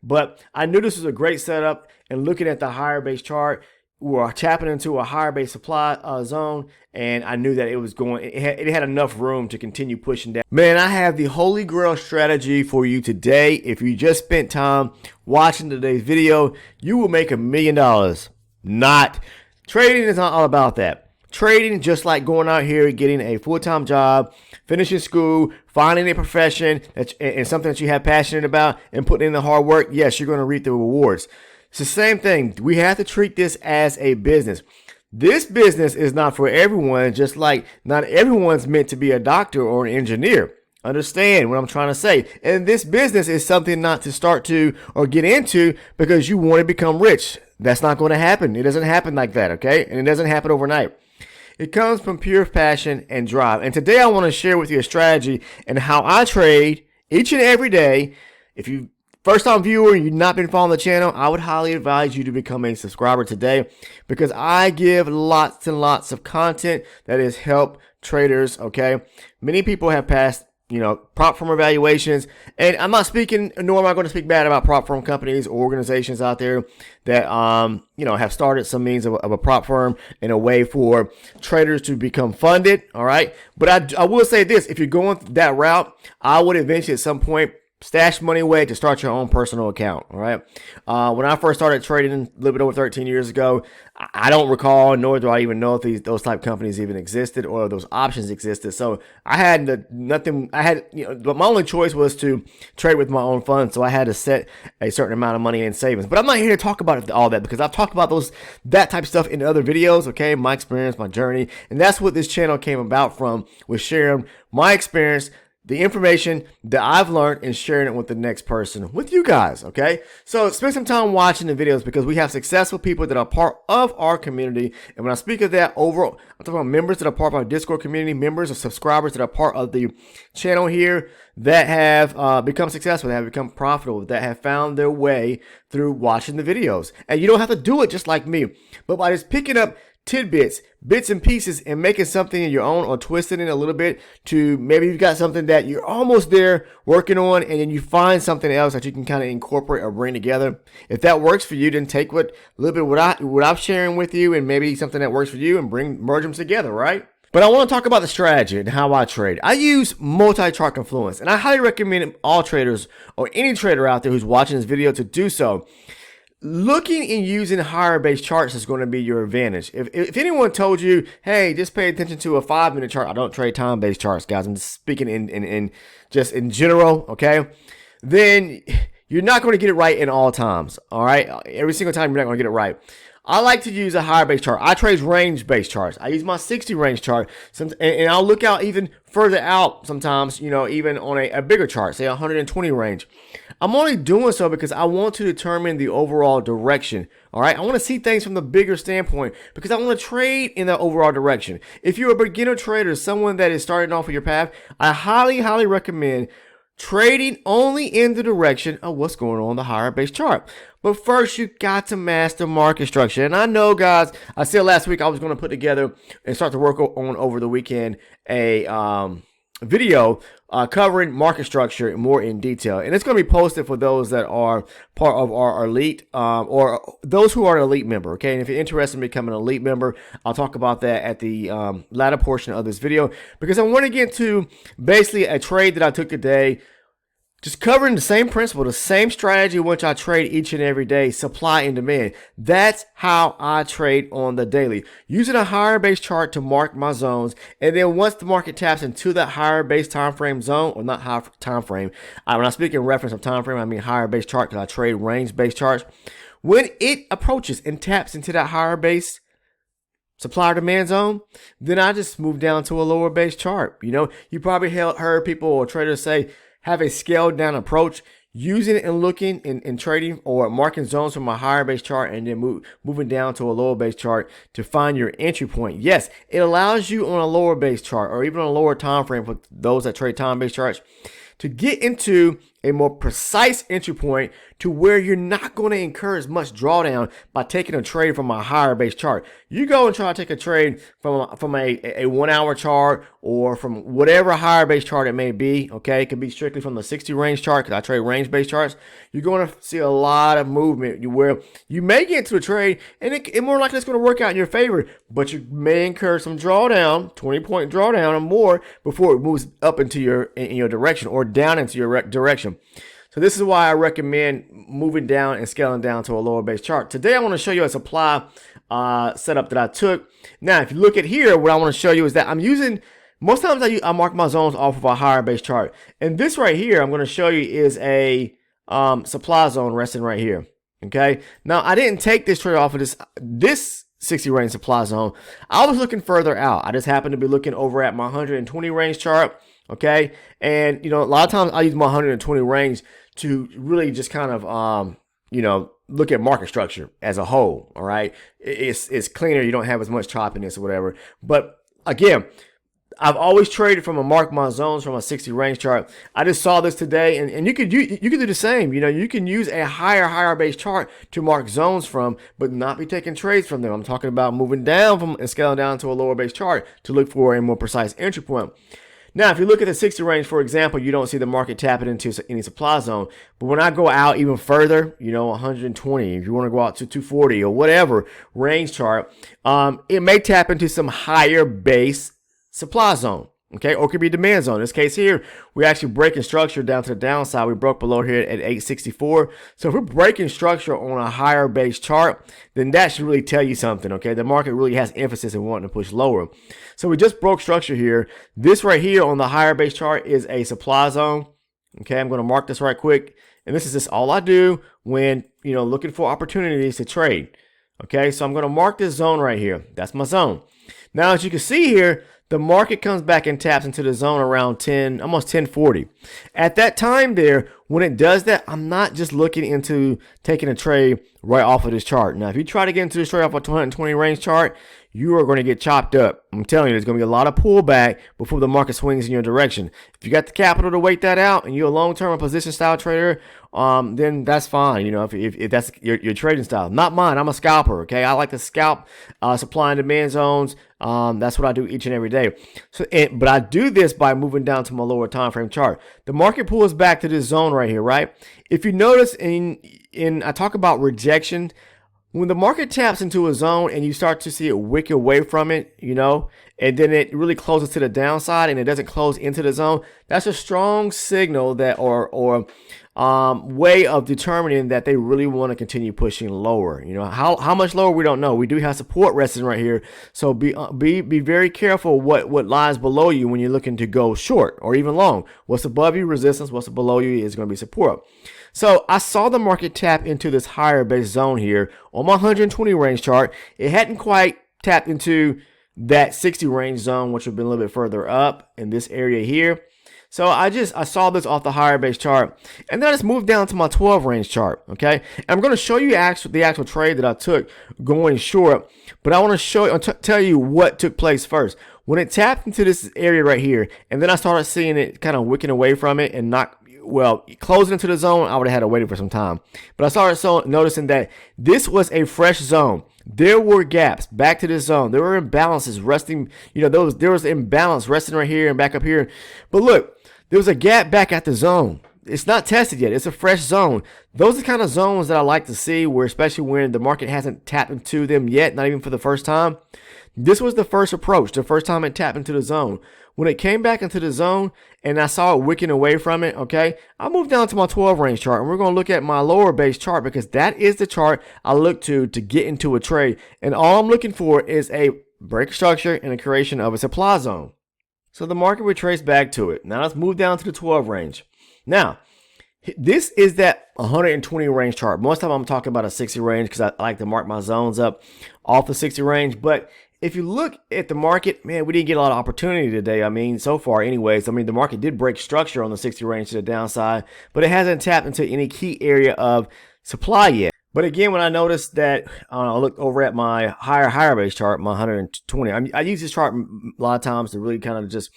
But I knew this was a great setup, and looking at the higher base chart, we were tapping into a higher base supply zone, and I knew that it had enough room to continue pushing down. Man, I have the holy grail strategy for you today. If you just spent time watching today's video, you will make $1 million. Not trading is not all about that. Trading, just like going out here, getting a full-time job, finishing school, finding a profession and something that you have passionate about, and putting in the hard work, yes, you're going to reap the rewards. It's the same thing. We have to treat this as a business. This business is not for everyone, just like not everyone's meant to be a doctor or an engineer. Understand what I'm trying to say. And this business is something not to start to or get into because you want to become rich. That's not going to happen. It doesn't happen like that, okay? And it doesn't happen overnight. It comes from pure passion and drive. And today I want to share with you a strategy and how I trade each and every day. If you first time viewer and you've not been following the channel, I would highly advise you to become a subscriber today because I give lots and lots of content that has helped traders, okay? Many people have passed prop firm evaluations, and I'm not speaking, nor am I going to speak bad about prop firm companies or organizations out there that, have started some means of a prop firm in a way for traders to become funded. All right. But I will say this, if you're going that route, I would eventually at some point stash money away to start your own personal account. All right. When I first started trading a little bit over 13 years ago, I don't recall, nor do I even know if those type companies even existed or those options existed. So I had nothing. But my only choice was to trade with my own funds. So I had to set a certain amount of money in savings. But I'm not here to talk about all that because I've talked about that type of stuff in other videos. Okay, my experience, my journey, and that's what this channel came about from, was sharing my experience, the information that I've learned, and sharing it with the next person, with you guys, okay? So spend some time watching the videos because we have successful people that are part of our community. And when I speak of that overall, I'm talking about members that are part of our Discord community, members or subscribers that are part of the channel here that have become successful, that have become profitable, that have found their way through watching the videos. And you don't have to do it just like me, but by just picking up tidbits, bits and pieces, and making something of your own or twisting it a little bit to maybe you've got something that you're almost there working on, and then you find something else that you can kind of incorporate or bring together. If that works for you, then take a little bit of what I'm sharing with you and maybe something that works for you and merge them together, right? But I want to talk about the strategy and how I trade. I use multi-chart Confluence, and I highly recommend all traders or any trader out there who's watching this video to do so. Looking and using higher base charts is going to be your advantage. If anyone told you, hey, just pay attention to a 5-minute chart. I don't trade time-based charts, guys. I'm just speaking in general, okay? Then you're not going to get it right in all times, all right? Every single time you're not going to get it right. I like to use a higher base chart. I trade range-based charts. I use my 60 range chart, and I'll look out even further out sometimes, even on a bigger chart, say 120 range. I'm only doing so because I want to determine the overall direction, all right? I want to see things from the bigger standpoint because I want to trade in the overall direction. If you're a beginner trader, someone that is starting off with your path, I highly, highly recommend trading only in the direction of what's going on the higher base chart. But first, you got to master market structure. And I know, guys, I said last week I was going to put together and start to work on over the weekend a video covering market structure more in detail. And it's going to be posted for those that are part of our elite or those who are an elite member, okay? And if you're interested in becoming an elite member, I'll talk about that at the latter portion of this video because I want to get to basically a trade that I took today, just covering the same principle, the same strategy which I trade each and every day, supply and demand. That's how I trade on the daily. Using a higher base chart to mark my zones. And then once the market taps into that higher base time frame zone, or not high time frame, when I speak in reference of time frame, I mean higher base chart because I trade range based charts. When it approaches and taps into that higher base supply or demand zone, then I just move down to a lower base chart. You probably heard people or traders say, have a scaled down approach, using it and looking and trading or marking zones from a higher base chart and then moving down to a lower base chart to find your entry point. Yes, it allows you on a lower base chart or even on a lower time frame for those that trade time based charts to get into a more precise entry point to where you're not going to incur as much drawdown by taking a trade from a higher base chart. You go and try to take a trade from a 1 hour chart or from whatever higher base chart it may be. Okay, it could be strictly from the 60 range chart because I trade range based charts. You're going to see a lot of movement where you may get into a trade and it more likely it's going to work out in your favor, but you may incur some drawdown, 20-point drawdown or more before it moves up into in your direction or down into your direction. So this is why I recommend moving down and scaling down to a lower base chart. Today I want to show you a supply setup that I took. Now, if you look at here, what I want to show you is that I'm using, most times I mark my zones off of a higher base chart. And this right here, I'm going to show you is a supply zone resting right here. Okay. Now, I didn't take this trade off of this 60 range supply zone. I was looking further out. I just happened to be looking over at my 120 range chart. Okay. And, a lot of times I use my 120 range to really just kind of, look at market structure as a whole. All right. It's cleaner. You don't have as much choppiness or whatever. But again, I've always traded from mark my zones from a 60 range chart. I just saw this today, and you could do the same. You can use a higher base chart to mark zones from, but not be taking trades from them. I'm talking about moving down and scaling down to a lower base chart to look for a more precise entry point. Now, if you look at the 60 range, for example, you don't see the market tapping into any supply zone. But when I go out even further, 120, if you want to go out to 240 or whatever range chart, it may tap into some higher base supply zone. Okay, or it could be demand zone. In this case here, we're actually breaking structure down to the downside. We broke below here at 864. So if we're breaking structure on a higher base chart, then that should really tell you something. Okay, the market really has emphasis in wanting to push lower. So we just broke structure here. This right here on the higher base chart is a supply zone. Okay, I'm going to mark this right quick. And this is just all I do when, looking for opportunities to trade. Okay, so I'm going to mark this zone right here. That's my zone. Now, as you can see here, the market comes back and taps into the zone around almost 1040. At that time there, when it does that, I'm not just looking into taking a trade right off of this chart. Now, if you try to get into this trade off a 220 range chart, you are going to get chopped up. I'm telling you, there's going to be a lot of pullback before the market swings in your direction. If you got the capital to wait that out and you're a long-term position style trader, then that's fine. If that's your trading style. Not mine. I'm a scalper. Okay, I like to scalp supply and demand zones. That's what I do each and every day. But I do this by moving down to my lower time frame chart. The market pulls back to this zone right here, right? If you notice, I talk about rejection. When the market taps into a zone and you start to see it wick away from it, and then it really closes to the downside and it doesn't close into the zone, that's a strong signal that or way of determining that they really want to continue pushing lower. How much lower, we don't know. We do have support resting right here, so be very careful what lies below you when you're looking to go short or even long. What's above you, resistance. What's below you is going to be support. So I saw the market tap into this higher base zone here on my 120 range chart. It hadn't quite tapped into that 60 range zone, which would have been a little bit further up in this area here. So I saw this off the higher base chart, and then I just moved down to my 12 range chart. Okay, and I'm going to show you the actual trade that I took going short, but I want to tell you what took place first. When it tapped into this area right here, and then I started seeing it kind of wicking away from it and closing into the zone, I would have had to wait for some time. But I started noticing that this was a fresh zone. There were gaps back to this zone. There were imbalances resting. There was imbalance resting right here and back up here. But look, there was a gap back at the zone. It's not tested yet. It's a fresh zone. Those are the kind of zones that I like to see, where especially when the market hasn't tapped into them yet, not even for the first time. This was the first approach, the first time it tapped into the zone. When it came back into the zone and I saw it wicking away from it, okay, I moved down to my 12 range chart, and we're going to look at my lower base chart because that is the chart I look to get into a trade. And all I'm looking for is a break structure and a creation of a supply zone. So the market retraced back to it. Now let's move down to the 12 range. Now, this is that 120 range chart. Most of the time I'm talking about a 60 range because I like to mark my zones up off the 60 range. But if you look at the market, man, we didn't get a lot of opportunity today. So far anyways. The market did break structure on the 60 range to the downside, but it hasn't tapped into any key area of supply yet. But again, when I noticed that, I look over at my higher base chart, my 120. I use this chart a lot of times to really kind of just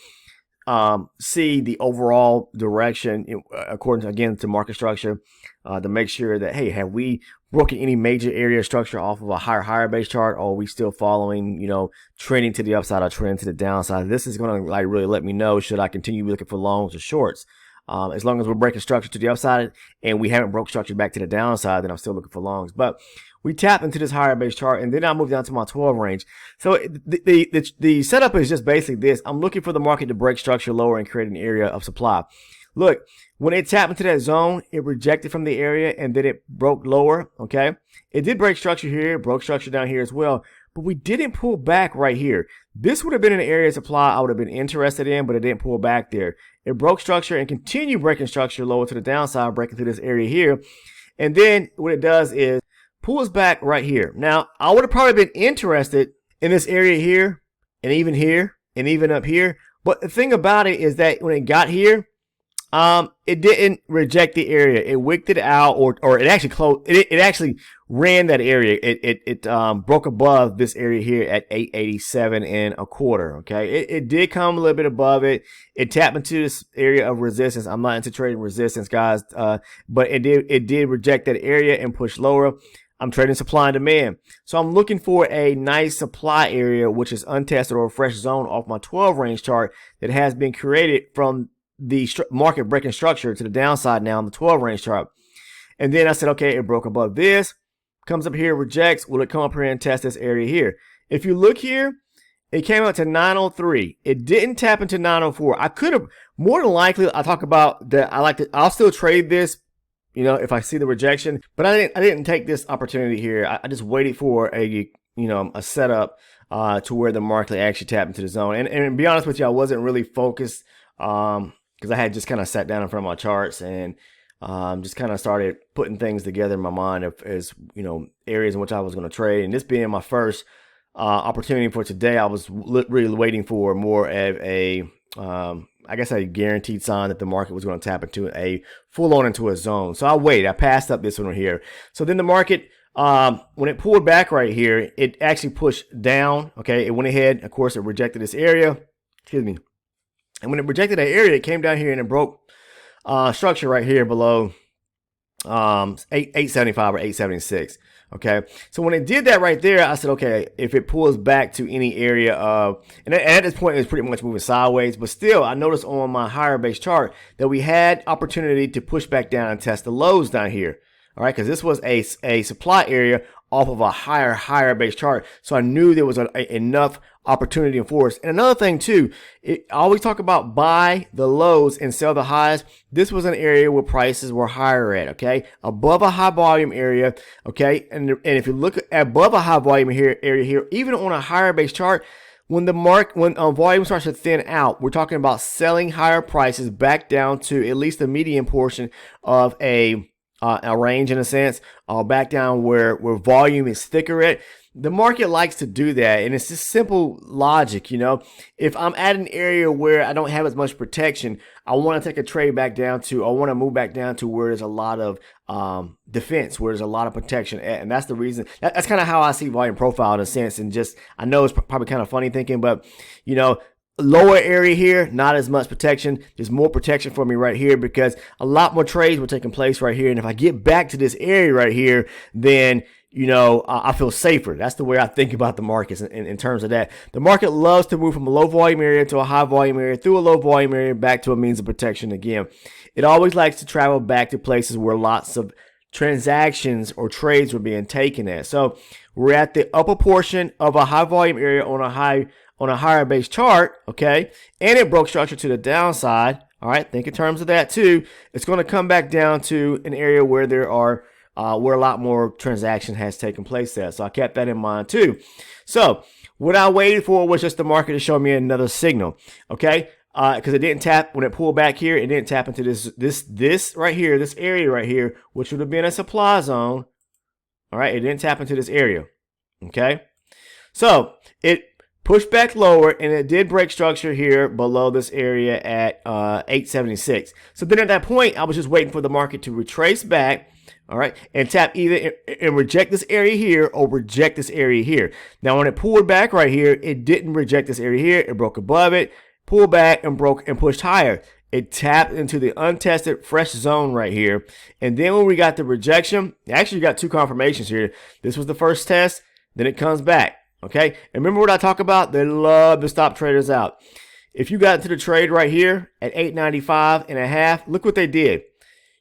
see the overall direction according to, again, to market structure, to make sure that, hey, have we broken any major area structure off of a higher base chart, or are we still following, trending to the upside or trending to the downside? This is going to like really let me know, should I continue looking for longs or shorts? As long as we're breaking structure to the upside and we haven't broke structure back to the downside, then I'm still looking for longs. But we tap into this higher base chart, and then I move down to my 12 range. So the setup is just basically this. I'm looking for the market to break structure lower and create an area of supply. Look, when it tapped into that zone, it rejected from the area and then it broke lower, okay? It did break structure here, broke structure down here as well, but we didn't pull back right here. This would have been an area of supply I would have been interested in, but it didn't pull back there. It broke structure and continued breaking structure lower to the downside, breaking through this area here. And then what it does is pulls back right here. Now, I would have probably been interested in this area here and even up here. But the thing about it is that when it got here, it didn't reject the area. It wicked it out, or it actually closed. It actually ran that area. It broke above this area here at 887 and a quarter. Okay, it did come a little bit above it. It tapped into this area of resistance. I'm not into trading resistance, guys, but it did reject that area and push lower. I'm trading supply and demand. So I'm looking for a nice supply area, which is untested or a fresh zone off my 12 range chart that has been created from the market breaking structure to the downside now on the 12 range chart. And then I said, okay, it broke above this, comes up here, rejects. Will it come up here and test this area here? If you look here, it came out to 903. It didn't tap into 904. I could have, more than likely, I talk about that. I'll still trade this, if I see the rejection, but I didn't take this opportunity here. I just waited for a setup to where the market actually tapped into the zone. And to be honest with you, I wasn't really focused because I had just kind of sat down in front of my charts and just kind of started putting things together in my mind as areas in which I was going to trade. And this being my first opportunity for today, I was really waiting for more of a I guess a guaranteed sign that the market was going to tap into a full-on into a zone. So I waited. I passed up this one here. So then the market, when it pulled back right here, it actually pushed down. Okay, it went ahead. Of course, it rejected this area. Excuse me. And when it rejected that area, it came down here and it broke structure right here below 875 or 876. Okay, so when it did that right there, I said, okay, if it pulls back to any area of, and at this point, it's pretty much moving sideways, but still, I noticed on my higher base chart that we had opportunity to push back down and test the lows down here. All right, because this was a supply area off of a higher base chart. So I knew there was enough opportunity for us. And another thing too, I always talk about buy the lows and sell the highs. This was an area where prices were higher at, okay? Above a high volume area, okay? And if you look at above a high volume area here, even on a higher base chart, when volume starts to thin out, we're talking about selling higher prices back down to at least the median portion of a range in a sense, back down where volume is thicker at. The market likes to do that, and it's just simple logic, If I'm at an area where I don't have as much protection, I want to take a trade back down to, I want to move back down to where there's a lot of defense, where there's a lot of protection at, and that's the reason. That's kind of how I see volume profile in a sense, and just, I know it's probably kind of funny thinking, but, lower area here, not as much protection. There's more protection for me right here because a lot more trades were taking place right here. And if I get back to this area right here, then, I feel safer. That's the way I think about the markets in terms of that. The market loves to move from a low volume area to a high volume area, through a low volume area, back to a means of protection again. It always likes to travel back to places where lots of transactions or trades were being taken at. So we're at the upper portion of a high volume area on a higher base chart, okay? And it broke structure to the downside. All right, think in terms of that too. It's going to come back down to an area where there are where a lot more transaction has taken place at. So I kept that in mind too. So what I waited for was just the market to show me another signal, okay? Because it didn't tap when it pulled back here. It didn't tap into this right here, this area right here, which would have been a supply zone. All right, it didn't tap into this area, okay? So it pushed back lower, and it did break structure here below this area at 876. So then at that point, I was just waiting for the market to retrace back, all right, and tap either and reject this area here or reject this area here. Now, when it pulled back right here, it didn't reject this area here. It broke above it, pulled back and broke and pushed higher. It tapped into the untested fresh zone right here. And then when we got the rejection, actually got two confirmations here. This was the first test, then it comes back. Okay, and remember what I talk about? They love to stop traders out. If you got into the trade right here at 895.5, look what they did.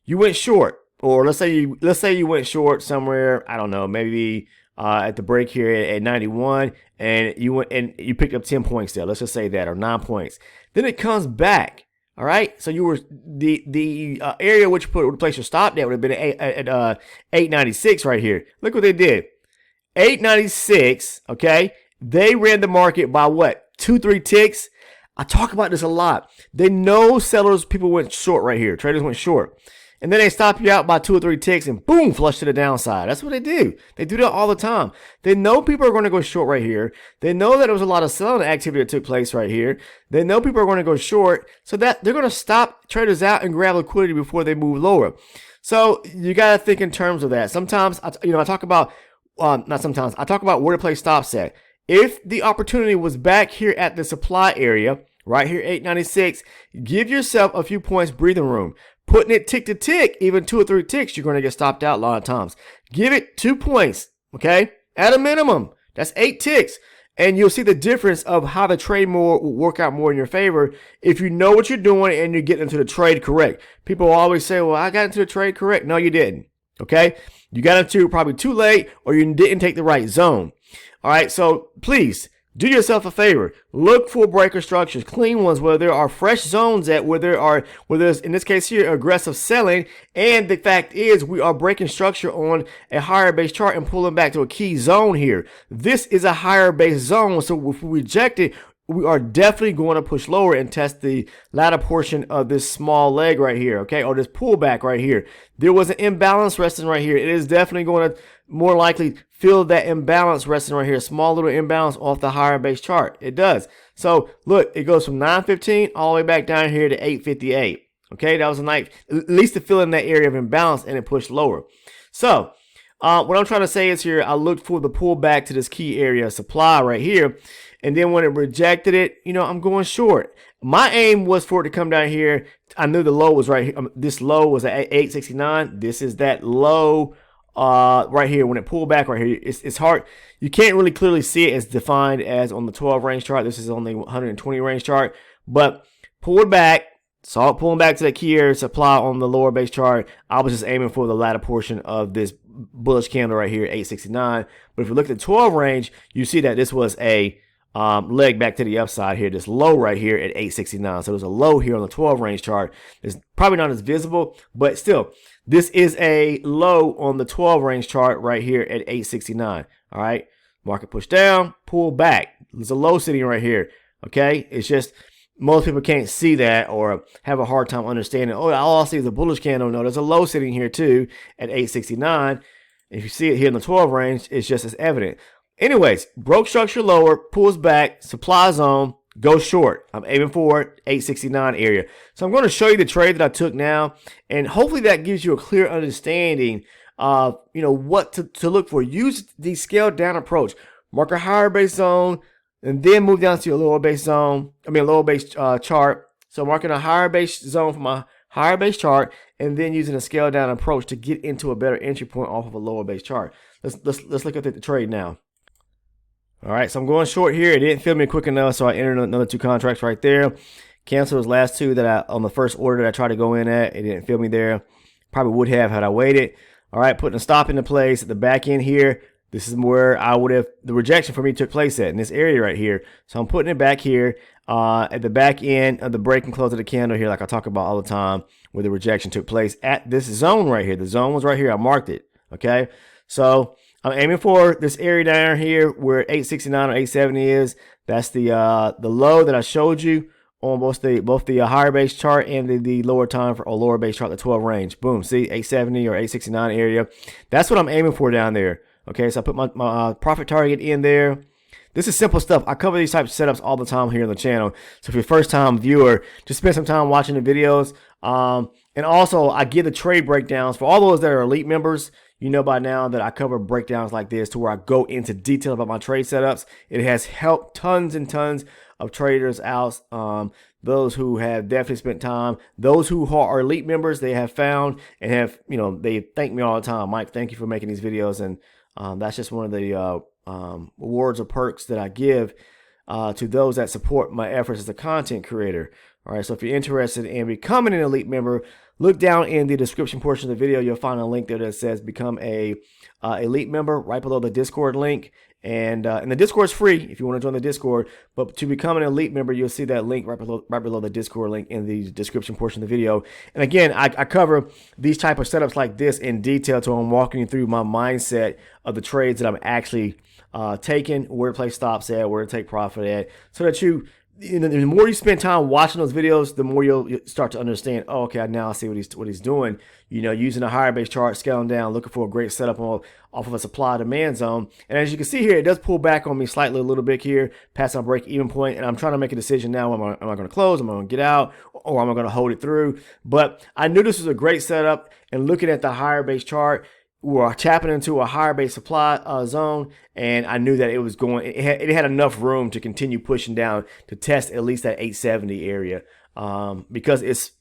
You went short, or let's say you went short somewhere. I don't know, maybe at the break here at 91, and you went and you picked up 10 points there. Let's just say that, or 9 points. Then it comes back. All right, so you were the area which you would place your stop at would have been at 896 right here. Look what they did. 896, okay? They ran the market by what? 2-3 ticks? I talk about this a lot. They know sellers, people went short right here. Traders went short. And then they stop you out by 2 or 3 ticks and boom, flush to the downside. That's what they do. They do that all the time. They know people are going to go short right here. They know that there was a lot of selling activity that took place right here. They know people are going to go short, so that they're going to stop traders out and grab liquidity before they move lower. So you got to think in terms of that. Sometimes, I talk about not sometimes, I talk about where to place stops at. If the opportunity was back here at the supply area, right here, 896, give yourself a few points breathing room. Putting it tick to tick, even 2 or 3 ticks, you're going to get stopped out a lot of times. Give it 2 points, okay? At a minimum. That's 8 ticks. And you'll see the difference of how the trade more will work out more in your favor if you know what you're doing and you're getting into the trade correct. People always say, well, I got into the trade correct. No, you didn't. Okay? You got into probably too late, or you didn't take the right zone. All right, so please do yourself a favor. Look for breaker structures, clean ones where there are fresh zones at, where there's, in this case here, aggressive selling. And the fact is, we are breaking structure on a higher base chart and pulling back to a key zone here. This is a higher base zone, so if we reject it, we are definitely going to push lower and test the latter portion of this small leg right here, okay, or this pullback right here. There was an imbalance resting right here. It is definitely going to more likely feel that imbalance resting right here, a small little imbalance off the higher base chart. It does. So look, it goes from 915 all the way back down here to 858. Okay, that was a nice, at least to fill in that area of imbalance, and it pushed lower. So what I'm trying to say is here, I looked for the pullback to this key area of supply right here. And then when it rejected it, I'm going short. My aim was for it to come down here. I knew the low was right here. This low was at 869. This is that low right here. When it pulled back right here, it's hard. You can't really clearly see it as defined as on the 12 range chart. This is on the 120 range chart. But pulled back, saw it pulling back to the key area supply on the lower base chart. I was just aiming for the latter portion of this bullish candle right here, 869. But if you look at the 12 range, you see that this was a leg back to the upside here, this low right here at 869. So there's a low here on the 12 range chart. It's probably not as visible, but still, this is a low on the 12 range chart right here at 869. All right, market push down, pull back. There's a low sitting right here. Okay, it's just most people can't see that or have a hard time understanding. Oh, all I see is a bullish candle. No, there's a low sitting here too at 869. If you see it here in the 12 range, it's just as evident. Anyways, broke structure lower, pulls back, supply zone, go short. I'm aiming for 869 area. So I'm going to show you the trade that I took now, and hopefully that gives you a clear understanding of what to look for. Use the scaled down approach. Mark a higher base zone, and then move down to your lower base zone. Lower base chart. So marking a higher base zone from a higher base chart, and then using a scaled down approach to get into a better entry point off of a lower base chart. Let's look at the trade now. All right, so I'm going short here. It didn't fill me quick enough, so I entered another 2 contracts right there. Canceled those last 2 that on the first order that I tried to go in at. It didn't fill me there. Probably would have had I waited. All right, putting a stop into place at the back end here. This is where I would have, the rejection for me took place at, in this area right here. So I'm putting it back here at the back end of the break and close of the candle here, like I talk about all the time, where the rejection took place at this zone right here. The zone was right here. I marked it, okay? So I'm aiming for this area down here where 869 or 870 is. That's the low that I showed you on both the higher base chart and the lower time or lower base chart, the 12 range. Boom, see 870 or 869 area. That's what I'm aiming for down there. Okay, so I put my profit target in there. This is simple stuff. I cover these types of setups all the time here on the channel. So if you're a first-time viewer, just spend some time watching the videos. And also, I give the trade breakdowns for all those that are elite members. You know by now that I cover breakdowns like this to where I go into detail about my trade setups. It has helped tons and tons of traders out. Those who have definitely spent time, those who are elite members, they have found and have, they thank me all the time. Mike, thank you for making these videos. And that's just one of the awards or perks that I give to those that support my efforts as a content creator. All right, so if you're interested in becoming an elite member, look down in the description portion of the video. You'll find a link there that says become a elite member right below the Discord link. And the Discord's free if you want to join the Discord. But to become an elite member, you'll see that link right below the Discord link in the description portion of the video. And again, I cover these type of setups like this in detail, so I'm walking you through my mindset of the trades that I'm actually taking, where to place stops at, where to take profit at, so that the more you spend time watching those videos, the more you'll start to understand, oh, okay, now I see what he's doing. Using a higher base chart, scaling down, looking for a great setup off of a supply demand zone. And as you can see here, it does pull back on me slightly a little bit here, past my break even point. And I'm trying to make a decision now. Am I going to close? Am I going to get out? Or am I going to hold it through? But I knew this was a great setup. And looking at the higher base chart, we're tapping into a higher base supply zone, and I knew that it was it had enough room to continue pushing down to test at least that 870 area, because it's,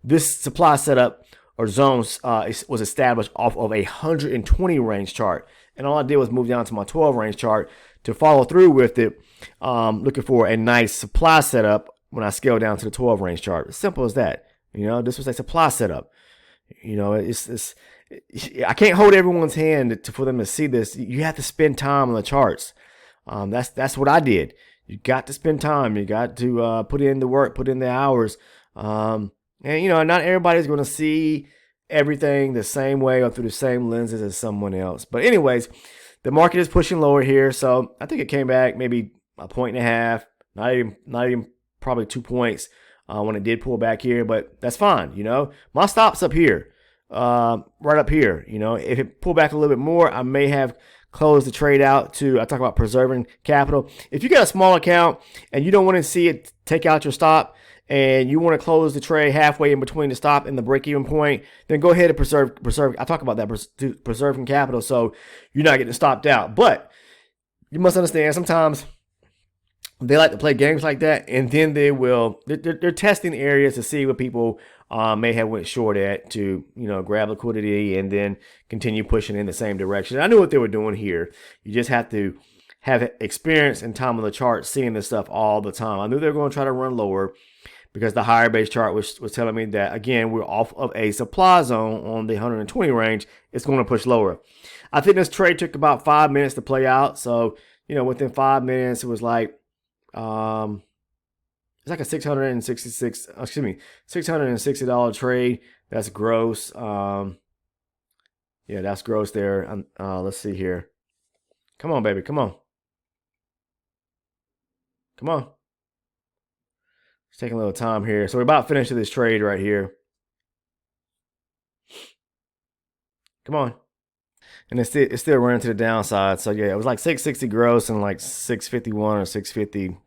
this supply setup or zones was established off of a 120 range chart, and all I did was move down to my 12 range chart to follow through with it, looking for a nice supply setup when I scale down to the 12 range chart. As simple as that. This was a supply setup. I can't hold everyone's hand for them to see this. You have to spend time on the charts. That's what I did. You got to spend time. You got to put in the work, put in the hours. And not everybody's going to see everything the same way or through the same lenses as someone else. But anyways, the market is pushing lower here, so I think it came back maybe a point and a half, not even probably 2 points when it did pull back here. But that's fine. My stop's up here. Right up here. If it pulled back a little bit more, I may have closed the trade out I talk about preserving capital. If you got a small account and you don't want to see it take out your stop and you want to close the trade halfway in between the stop and the break-even point, then go ahead and preserve. I talk about that, preserving capital, so you're not getting stopped out. But you must understand, sometimes they like to play games like that, and then they're testing areas to see what people may have went short at to, grab liquidity and then continue pushing in the same direction. I knew what they were doing here. You just have to have experience and time on the chart, seeing this stuff all the time. I knew they were going to try to run lower because the higher base chart was telling me that, again, we're off of a supply zone on the 120 range. It's going to push lower. I think this trade took about 5 minutes to play out. So, within 5 minutes, it was like, it's like a $660 trade. That's gross. Yeah, that's gross there. Let's see here. Come on, baby. Come on. Come on. It's taking a little time here. So we're about finished with this trade right here. Come on. And it's still running to the downside. So yeah, it was like 660 gross and like 651 or 650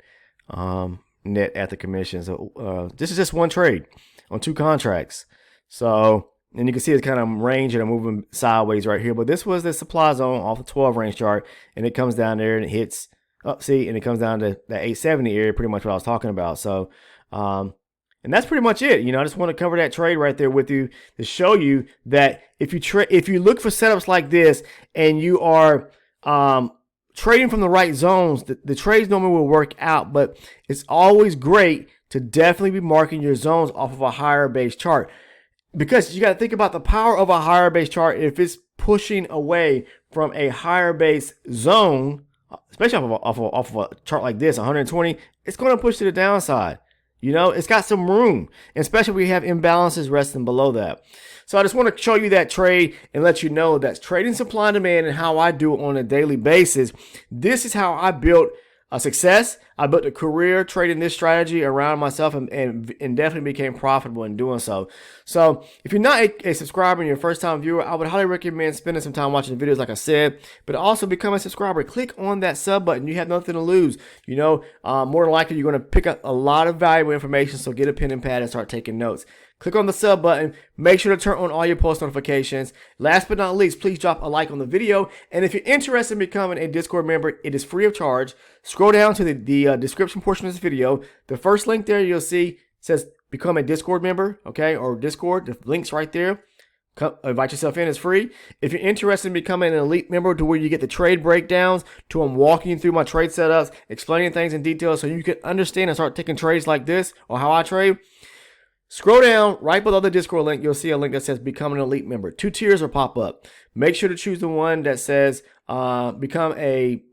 net at the commission. So this is just one trade on 2 contracts. So, and you can see it's kind of ranging and moving sideways right here. But this was the supply zone off the 12 range chart, and it comes down there and it hits up, see, and it comes down to that 870 area, pretty much what I was talking about. So, and that's pretty much it. I just want to cover that trade right there with you to show you that if you look for setups like this and you are trading from the right zones, the trades normally will work out. But it's always great to definitely be marking your zones off of a higher base chart, because you got to think about the power of a higher base chart. If it's pushing away from a higher base zone, especially off of a chart like this, 120, it's going to push to the downside. It's got some room, and especially if we have imbalances resting below that. So I just want to show you that trade and let you know that's trading supply and demand and how I do it on a daily basis. This is how I built a success. I built a career trading this strategy around myself, and definitely became profitable in doing so. So if you're not a subscriber and you're a first time viewer, I would highly recommend spending some time watching the videos like I said, but also become a subscriber. Click on that sub button. You have nothing to lose. More than likely you're going to pick up a lot of valuable information, so get a pen and pad and start taking notes. Click on the sub button. Make sure to turn on all your post notifications. Last but not least, please drop a like on the video. And if you're interested in becoming a Discord member, it is free of charge. Scroll down to the description portion of this video. The first link there you'll see says become a Discord member, okay, or Discord. The link's right there. Invite yourself in. It's free. If you're interested in becoming an elite member to where you get the trade breakdowns, to I'm walking you through my trade setups, explaining things in detail so you can understand and start taking trades like this or how I trade, scroll down right below the Discord link. You'll see a link that says become an elite member. 2 tiers will pop up. Make sure to choose the one that says become a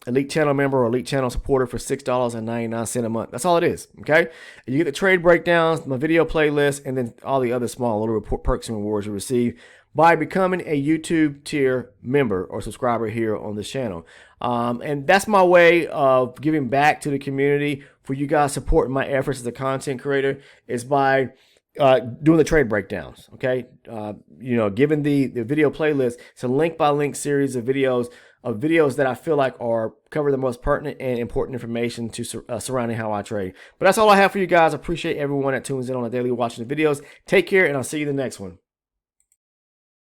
elite channel member or elite channel supporter for $6.99 a month. That's all it is. Okay, you get the trade breakdowns, my video playlist, and then all the other small little perks and rewards you receive by becoming a YouTube tier member or subscriber here on this channel. And that's my way of giving back to the community for you guys supporting my efforts as a content creator, is by doing the trade breakdowns. Okay, given the video playlist, it's a link by link series of videos that I feel like are cover the most pertinent and important information to surrounding how I trade. But that's all I have for you guys. I appreciate everyone that tunes in on a daily watching the videos. Take care, and I'll see you in the next one.